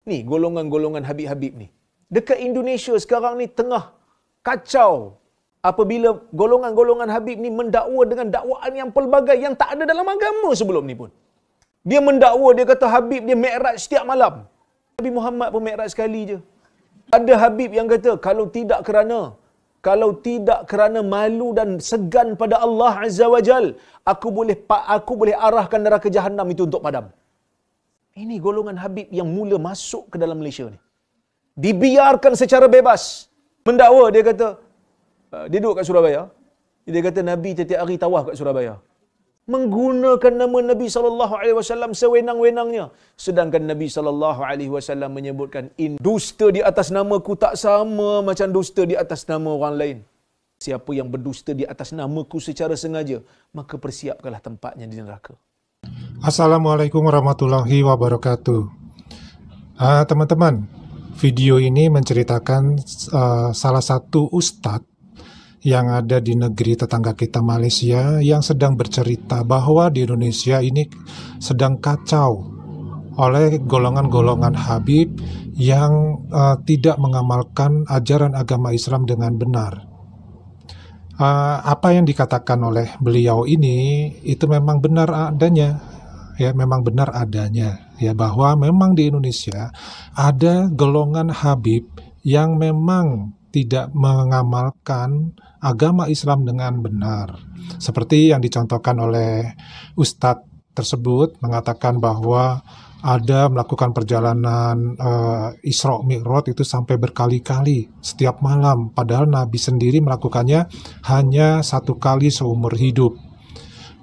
Ni golongan-golongan Habib-Habib ni. Dekat Indonesia sekarang ni tengah kacau apabila golongan-golongan Habib ni mendakwa dengan dakwaan yang pelbagai yang tak ada dalam agama sebelum ni pun. Dia mendakwa, dia kata Habib dia mi'raj setiap malam. Nabi Muhammad pun mi'raj sekali je. Ada Habib yang kata kalau tidak kerana malu dan segan pada Allah Azza wa Jal, aku boleh arahkan neraka Jahannam itu untuk padam. Ini golongan Habib yang mula masuk ke dalam Malaysia ni. Dibiarkan secara bebas. Mendakwa, dia kata, dia duduk kat Surabaya, dia kata Nabi setiap hari tawaf kat Surabaya. Menggunakan nama Nabi SAW sewenang-wenangnya. Sedangkan Nabi SAW menyebutkan, dusta di atas namaku tak sama macam dusta di atas nama orang lain. Siapa yang berdusta di atas namaku secara sengaja, maka persiapkanlah tempatnya di neraka. Assalamualaikum warahmatullahi wabarakatuh. Teman-teman, video ini menceritakan salah satu ustadz yang ada di negeri tetangga kita Malaysia yang sedang bercerita bahwa di Indonesia ini sedang kacau oleh golongan-golongan Habib yang tidak mengamalkan ajaran agama Islam dengan benar. Apa yang dikatakan oleh beliau ini itu memang benar adanya. Ya, memang benar adanya ya, bahwa memang di Indonesia ada golongan Habib yang memang tidak mengamalkan agama Islam dengan benar. Seperti yang dicontohkan oleh Ustadz tersebut, mengatakan bahwa ada melakukan perjalanan Isra Mi'raj itu sampai berkali-kali setiap malam, padahal Nabi sendiri melakukannya hanya 1 kali seumur hidup.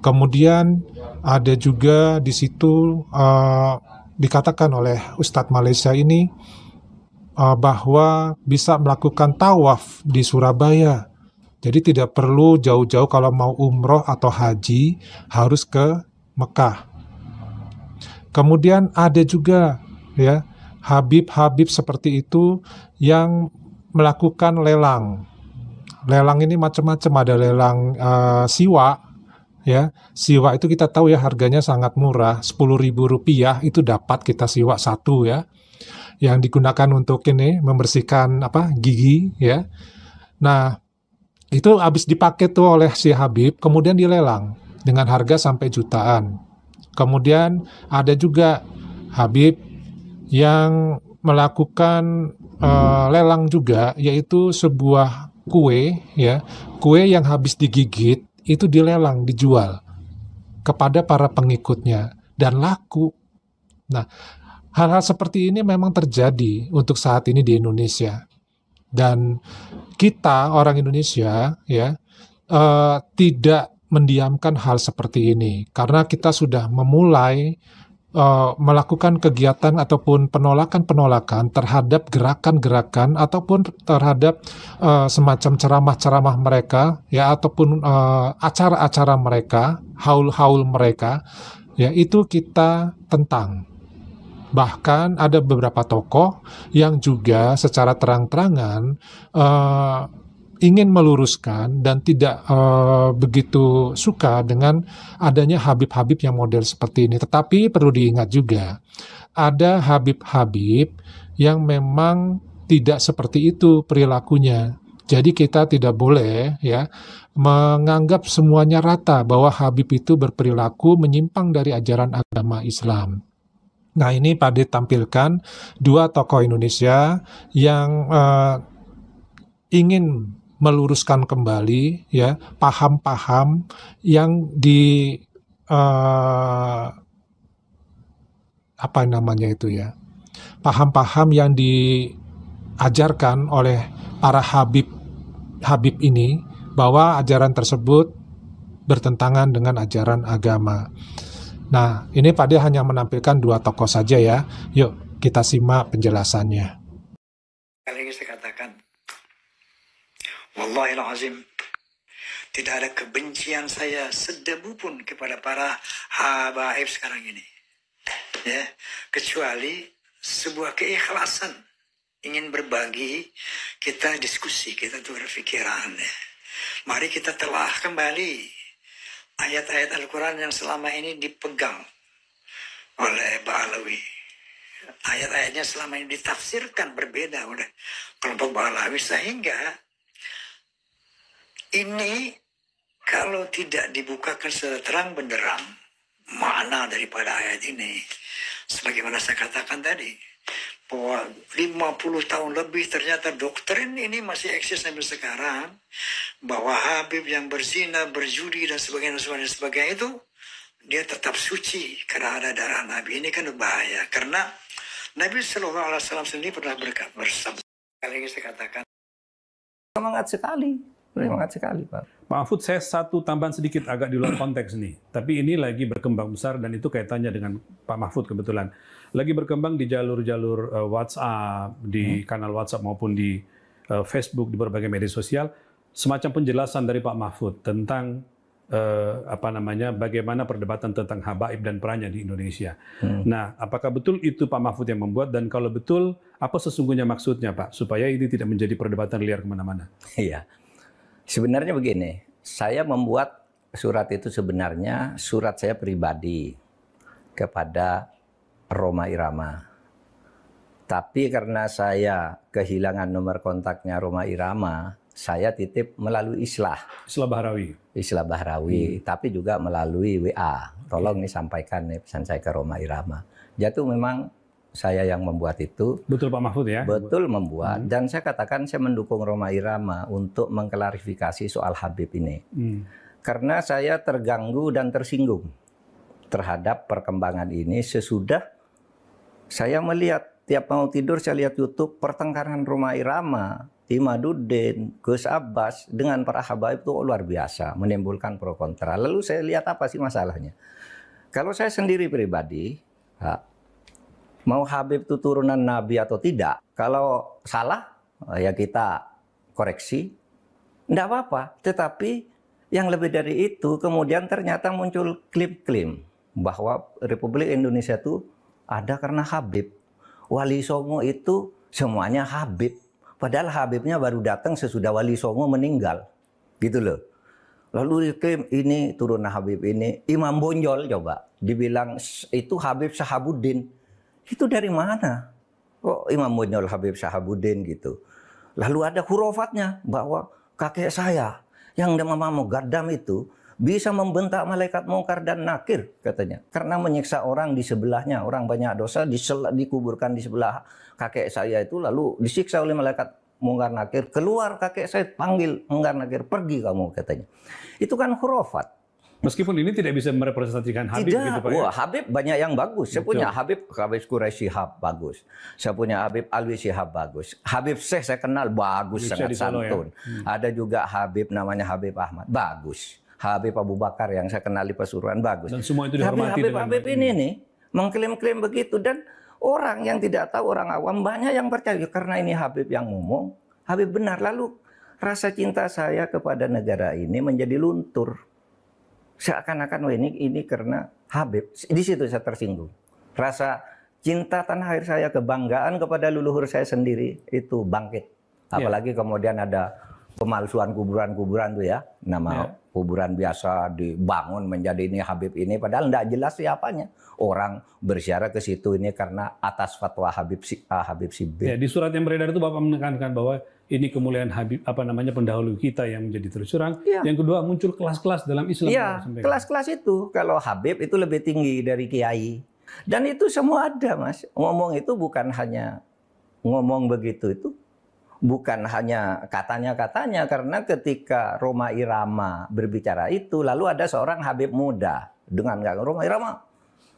Kemudian ada juga di situ dikatakan oleh Ustadz Malaysia ini bahwa bisa melakukan tawaf di Surabaya. Jadi tidak perlu jauh-jauh kalau mau umroh atau haji harus ke Mekah. Kemudian ada juga ya Habib-Habib seperti itu yang melakukan lelang. Lelang ini macam-macam, ada lelang siwa. Ya, siwa itu kita tahu ya harganya sangat murah, Rp10.000 itu dapat kita siwa 1 ya. Yang digunakan untuk ini membersihkan gigi ya. Nah, itu habis dipakai tuh oleh si Habib, kemudian dilelang dengan harga sampai jutaan. Kemudian ada juga Habib yang melakukan lelang juga, yaitu sebuah kue ya, kue yang habis digigit itu dilelang, dijual kepada para pengikutnya dan laku. Nah, hal-hal seperti ini memang terjadi untuk saat ini di Indonesia. Dan kita orang Indonesia ya tidak mendiamkan hal seperti ini, karena kita sudah memulai melakukan kegiatan ataupun penolakan terhadap gerakan-gerakan ataupun terhadap semacam ceramah-ceramah mereka ya, ataupun acara-acara mereka, haul-haul mereka ya, itu kita tentang. Bahkan ada beberapa tokoh yang juga secara terang-terangan ingin meluruskan dan tidak begitu suka dengan adanya Habib-Habib yang model seperti ini. Tetapi perlu diingat juga, ada Habib-Habib yang memang tidak seperti itu perilakunya. Jadi kita tidak boleh ya menganggap semuanya rata bahwa Habib itu berperilaku menyimpang dari ajaran agama Islam. Nah, ini Pade tampilkan 2 tokoh Indonesia yang ingin meluruskan kembali ya paham-paham yang paham-paham yang diajarkan oleh para Habib ini, bahwa ajaran tersebut bertentangan dengan ajaran agama. Nah, ini Pade hanya menampilkan 2 tokoh saja ya. Yuk kita simak penjelasannya. Sekali lagi saya katakan, Wallahil azim, tidak ada kebencian saya sedebu pun kepada para habaib sekarang ini. Ya, kecuali sebuah keikhlasan ingin berbagi, kita diskusi, kita tukar pikiran. Mari kita telah kembali ayat-ayat Al-Quran yang selama ini dipegang oleh Ba'alawi. ayat-ayatnya selama ini ditafsirkan berbeda oleh kelompok Bahlawi, sehingga ini kalau tidak dibukakan secara terang benderang makna daripada ayat ini, sebagaimana saya katakan tadi, bahwa 50 tahun lebih ternyata doktrin ini masih eksis sampai sekarang, bahwa Habib yang berzina, berjudi dan sebagainya itu dia tetap suci karena ada darah Nabi. Ini kan bahaya, karena Nabi Shallallahu Alaihi Wasallam sendiri pernah bersabda, kali ini saya katakan, semangat sekali Pak. Pak Mahfud, saya satu tambahan sedikit agak di luar konteks nih. Tapi ini lagi berkembang besar dan itu kaitannya dengan Pak Mahfud kebetulan. Lagi berkembang di jalur-jalur WhatsApp, di kanal WhatsApp maupun di Facebook, di berbagai media sosial, semacam penjelasan dari Pak Mahfud tentang bagaimana perdebatan tentang habaib dan perannya di Indonesia. Nah, apakah betul itu Pak Mahfud yang membuat, dan kalau betul, apa sesungguhnya maksudnya Pak, supaya ini tidak menjadi perdebatan liar kemana-mana? Iya. Sebenarnya begini, saya membuat surat itu sebenarnya surat saya pribadi kepada Rhoma Irama. Tapi karena saya kehilangan nomor kontaknya Rhoma Irama, saya titip melalui Islah Bahrawi, tapi juga melalui WA. Tolong nih sampaikan nih pesan saya ke Rhoma Irama. Jatuh memang saya yang membuat itu. Betul Pak Mahfud ya? Betul membuat. Dan saya katakan saya mendukung Rhoma Irama untuk mengklarifikasi soal Habib ini. Karena saya terganggu dan tersinggung terhadap perkembangan ini sesudah saya melihat tiap mau tidur saya lihat YouTube pertengkaran Rhoma Irama, Imaduddin, Gus Abbas dengan para habaib itu luar biasa, menimbulkan pro kontra. Lalu saya lihat apa sih masalahnya? Kalau saya sendiri pribadi, mau Habib itu turunan Nabi atau tidak, kalau salah ya kita koreksi, tidak apa-apa. Tetapi yang lebih dari itu, kemudian ternyata muncul klaim-klaim bahwa Republik Indonesia itu ada karena Habib. Wali Songo itu semuanya Habib. Padahal Habibnya baru datang sesudah Wali Songo meninggal. Gitu loh. Lalu klaim ini turunan Habib ini. Imam Bonjol coba dibilang itu Habib Sahabuddin. Itu dari mana? Kok Imam Bonjol Habib Sahabuddin gitu. Lalu ada hurufatnya bahwa kakek saya yang nama Mugaddam itu bisa membentak malaikat mungkar dan nakir katanya. Karena menyiksa orang di sebelahnya, orang banyak dosa dikuburkan di sebelah kakek saya itu, lalu disiksa oleh malaikat mungkar nakir. Keluar kakek saya panggil mungkar nakir, pergi kamu katanya. Itu kan hurufat. Meskipun ini tidak bisa merepresentasikan Habib tidak, gitu Pak. Wah, Habib banyak yang bagus. Saya punya Habib Quraisy Shihab bagus. Saya punya Habib Alwi Shihab bagus. Habib Syekh saya kenal bagus, sangat santun. Ya? Ada juga Habib namanya Habib Ahmad, bagus. Habib Abu Bakar yang saya kenal di Pasuruan, bagus. Dan semua itu dihormati. Habib ini nih mengklaim-klaim begitu, dan orang yang tidak tahu, orang awam banyak yang percaya karena ini Habib yang ngomong, Habib benar. Lalu rasa cinta saya kepada negara ini menjadi luntur. Seakan-akan ini karena Habib. Di situ saya tersinggung. Rasa cinta tanah air saya, kebanggaan kepada leluhur saya sendiri itu bangkit. Apalagi kemudian ada pemalsuan kuburan-kuburan tuh ya. Nama kuburan biasa dibangun menjadi ini Habib ini. Padahal tidak jelas siapanya. Orang berziarah ke situ ini karena atas fatwa Habib Sibir. Ya, di surat yang beredar itu Bapak menekankan bahwa ini kemuliaan Habib, pendahulu kita yang menjadi terus terang. Ya. Yang kedua, muncul kelas-kelas dalam Islam. Iya, kelas-kelas itu. Kalau Habib itu lebih tinggi dari Kiai. Dan itu semua ada, Mas. Ngomong itu bukan hanya ngomong begitu, itu bukan hanya katanya-katanya. Karena ketika Rhoma Irama berbicara itu, lalu ada seorang Habib muda dengan Rhoma Irama,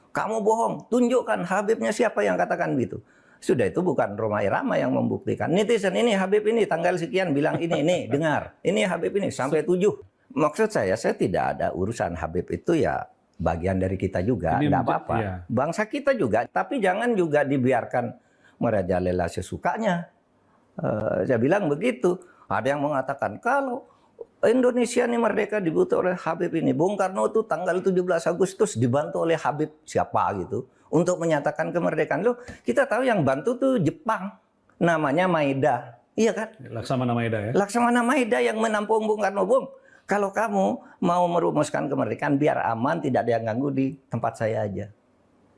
kamu bohong, tunjukkan Habibnya siapa yang katakan begitu. Sudah, itu bukan Rhoma Irama yang membuktikan. Netizen ini Habib ini tanggal sekian bilang ini dengar. Ini Habib ini sampai 7. Maksud saya tidak ada urusan Habib itu ya bagian dari kita juga, tidak apa-apa. Ya. Bangsa kita juga, tapi jangan juga dibiarkan merajalela sesukanya. Saya bilang begitu. Ada yang mengatakan kalau Indonesia ini merdeka dibutuh oleh Habib ini. Bung Karno itu tanggal 17 Agustus dibantu oleh Habib siapa gitu untuk menyatakan kemerdekaan. Loh, kita tahu yang bantu tuh Jepang, namanya Maeda. Iya kan? Laksamana Maeda ya. Laksamana Maeda yang menampung Bung Karno. Bung, kalau kamu mau merumuskan kemerdekaan biar aman, tidak ada yang ganggu, di tempat saya aja.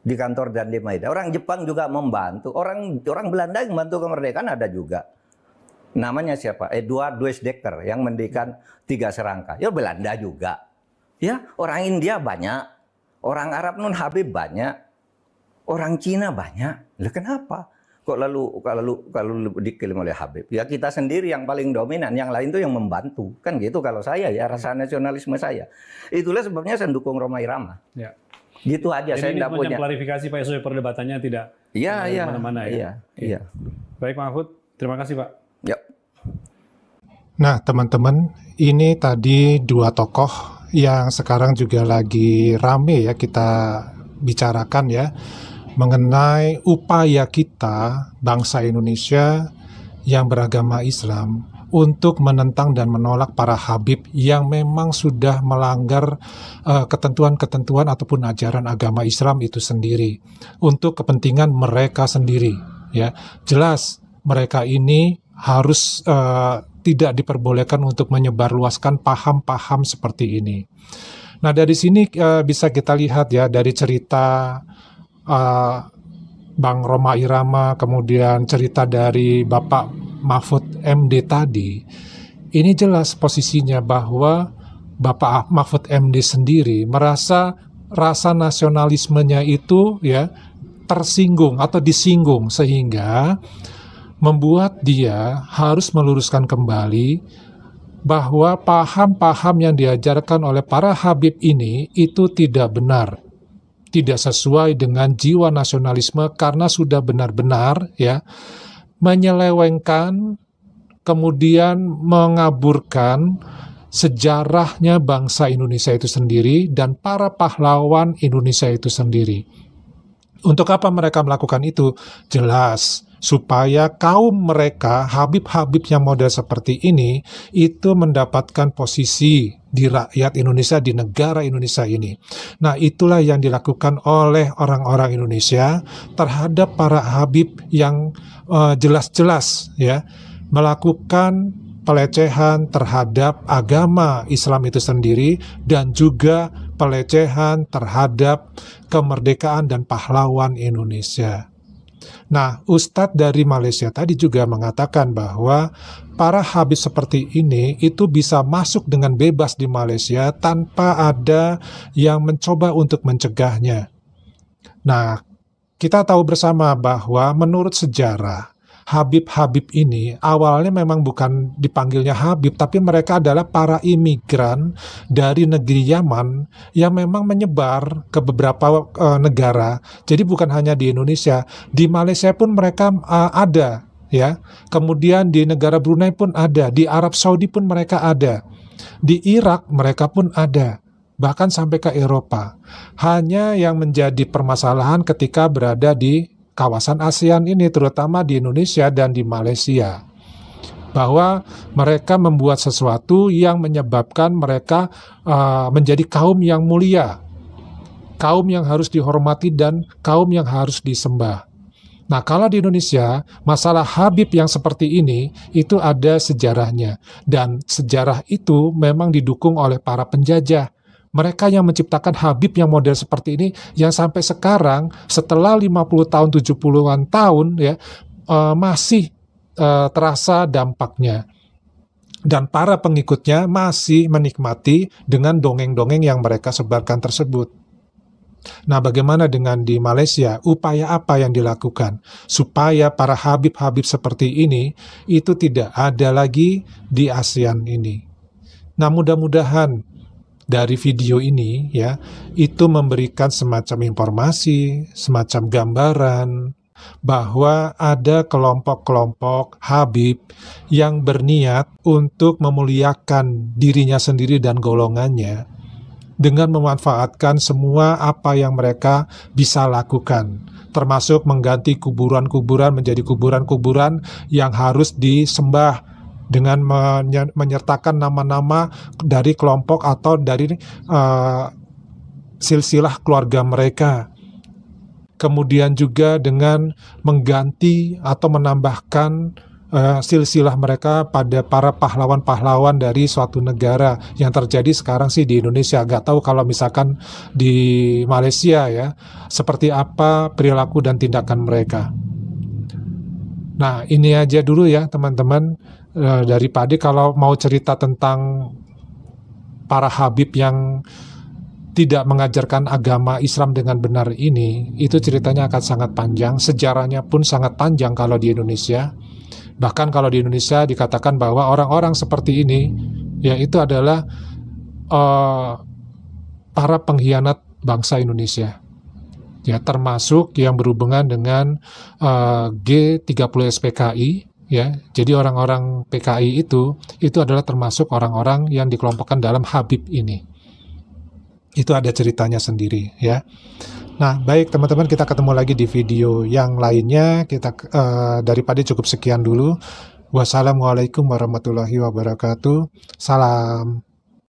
di kantor dan di Maeda. Orang Jepang juga membantu, orang Belanda yang membantu kemerdekaan ada juga. Namanya siapa? Eduard Weizsäcker yang mendirikan 3 serangka. Ya Belanda juga. Ya, orang India banyak, orang Arab non Habib banyak, orang Cina banyak. Lah kenapa? Kok kalau diklaim oleh Habib? Ya kita sendiri yang paling dominan, yang lain tuh yang membantu. Kan gitu kalau saya ya, rasa nasionalisme saya. Itulah sebabnya saya dukung Rhoma Irama. Ya. Gitu aja. Jadi saya ini enggak punya klarifikasi Pak Yusuf, perdebatannya tidak mana-mana ya. Iya. Baik Pak Mahfud, terima kasih Pak. Ya. Nah, teman-teman, ini tadi 2 tokoh yang sekarang juga lagi rame ya kita bicarakan ya, mengenai upaya kita, bangsa Indonesia yang beragama Islam, untuk menentang dan menolak para habib yang memang sudah melanggar ketentuan-ketentuan ataupun ajaran agama Islam itu sendiri, untuk kepentingan mereka sendiri. Ya, jelas mereka ini harus tidak diperbolehkan untuk menyebarluaskan paham-paham seperti ini. Nah, dari sini bisa kita lihat ya, dari cerita Bang Rhoma Irama, kemudian cerita dari Bapak Mahfud MD tadi, ini jelas posisinya bahwa Bapak Mahfud MD sendiri merasa rasa nasionalismenya itu ya tersinggung atau disinggung, sehingga membuat dia harus meluruskan kembali bahwa paham-paham yang diajarkan oleh para habib ini itu tidak benar, tidak sesuai dengan jiwa nasionalisme, karena sudah benar-benar ya menyelewengkan, kemudian mengaburkan sejarahnya bangsa Indonesia itu sendiri dan para pahlawan Indonesia itu sendiri. Untuk apa mereka melakukan itu? Jelas, supaya kaum mereka, habib-habib yang model seperti ini, itu mendapatkan posisi di rakyat Indonesia, di negara Indonesia ini. Nah, itulah yang dilakukan oleh orang-orang Indonesia terhadap para habib yang jelas-jelas ya melakukan pelecehan terhadap agama Islam itu sendiri, dan juga pelecehan terhadap kemerdekaan dan pahlawan Indonesia. Nah, Ustadz dari Malaysia tadi juga mengatakan bahwa para habib seperti ini itu bisa masuk dengan bebas di Malaysia tanpa ada yang mencoba untuk mencegahnya. Nah, kita tahu bersama bahwa menurut sejarah, habib-habib ini awalnya memang bukan dipanggilnya habib, tapi mereka adalah para imigran dari negeri Yaman yang memang menyebar ke beberapa negara. Jadi bukan hanya di Indonesia, di Malaysia pun mereka ada ya. Kemudian di negara Brunei pun ada, di Arab Saudi pun mereka ada, di Irak mereka pun ada, bahkan sampai ke Eropa. Hanya yang menjadi permasalahan ketika berada di kawasan ASEAN ini, terutama di Indonesia dan di Malaysia, bahwa mereka membuat sesuatu yang menyebabkan mereka menjadi kaum yang mulia, kaum yang harus dihormati dan kaum yang harus disembah. Nah, kalau di Indonesia, masalah habib yang seperti ini itu ada sejarahnya, dan sejarah itu memang didukung oleh para penjajah. Mereka yang menciptakan habib yang model seperti ini, yang sampai sekarang setelah 50 tahun, 70-an tahun ya masih terasa dampaknya. Dan para pengikutnya masih menikmati dengan dongeng-dongeng yang mereka sebarkan tersebut. Nah, bagaimana dengan di Malaysia? Upaya apa yang dilakukan supaya para habib-habib seperti ini itu tidak ada lagi di ASEAN ini? Nah, mudah-mudahan dari video ini ya, itu memberikan semacam informasi, semacam gambaran bahwa ada kelompok-kelompok habib yang berniat untuk memuliakan dirinya sendiri dan golongannya dengan memanfaatkan semua apa yang mereka bisa lakukan, termasuk mengganti kuburan-kuburan menjadi kuburan-kuburan yang harus disembah dengan menyertakan nama-nama dari kelompok atau dari silsilah keluarga mereka. Kemudian juga dengan mengganti atau menambahkan silsilah mereka pada para pahlawan-pahlawan dari suatu negara. Yang terjadi sekarang sih di Indonesia. Nggak tahu kalau misalkan di Malaysia ya, seperti apa perilaku dan tindakan mereka. Nah, ini aja dulu ya teman-teman, dari Pak Ade. Kalau mau cerita tentang para habib yang tidak mengajarkan agama Islam dengan benar ini, itu ceritanya akan sangat panjang, sejarahnya pun sangat panjang kalau di Indonesia. Bahkan kalau di Indonesia dikatakan bahwa orang-orang seperti ini, ya itu adalah para pengkhianat bangsa Indonesia. Ya, termasuk yang berhubungan dengan G30 SPKI, ya. Jadi orang-orang PKI itu adalah termasuk orang-orang yang dikelompokkan dalam Habib ini. Itu ada ceritanya sendiri, ya. Nah, baik teman-teman, kita ketemu lagi di video yang lainnya. Kita daripada cukup sekian dulu. Wassalamualaikum warahmatullahi wabarakatuh. Salam.